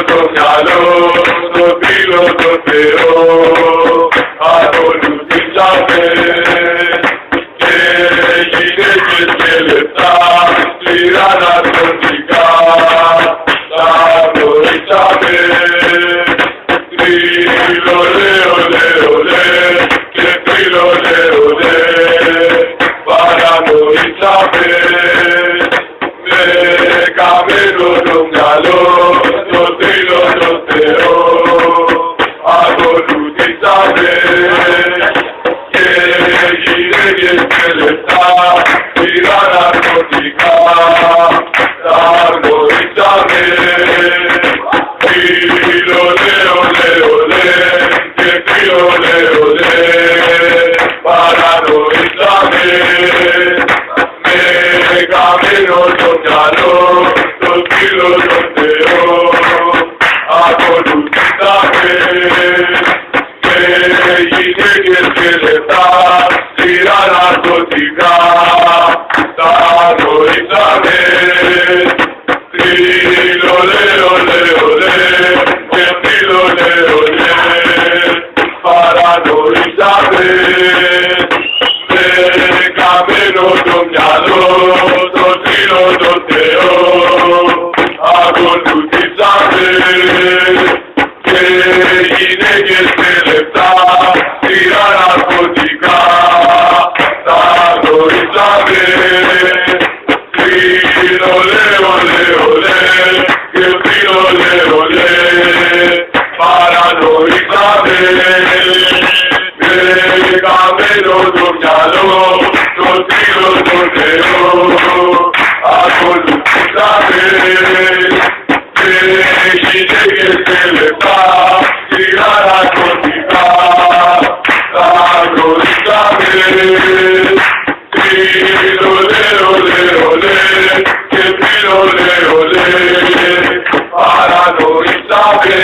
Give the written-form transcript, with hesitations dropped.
το μυαλό, στο φίλο το Θεό, ακολουθήσαμε και γυναίκες και λεφτά, σκληρά ναρκωτικά, τα γνωρίσαμε. Τρίλο λε, ολέ, ολέ, και τρίλο λε, ολέ, παρανοήσαμε. Με καμένο το μυαλό, το τρίλο το Θεό, ακολουθήσαμε και γυναίκες και λεφτά, σκληρά ναρκωτικά, τα γνωρίσαμε. Τρίλο λε, ολέ, ολέ, και τρίλο λε, ολέ, παρανοήσαμε. Με καμένο το μυαλό, το φίλο το Θεό, ακολουθήσαμε και γυναίκες και λεφτά, σκληρά ναρκωτικά, τα γνωρίσαμε. Τρίλο λε, ολέ, ολέ, και τρίλο λε, ολέ, παρανοήσαμε. Με καμένο το μυαλό, το τρίλο το Θεό, ακολουθήσαμε και γυναίκες και λεφτά, σκληρά ναρκωτικά, τα γνωρίσαμε. Τρίλο λε, ολέ, ολέ, και τρίλο λε, ολέ, παρανοήσαμε. Με καμένο το μυαλό, το τρίλο το Θεό, ακολουθήσαμε και γυναίκες και λεφτά, σκληρά ναρκωτικά, τα γνωρίσαμε. Τρίλο λε, ολέ, ολέ, και τρίλο λε, ολέ, παρανοήσαμε.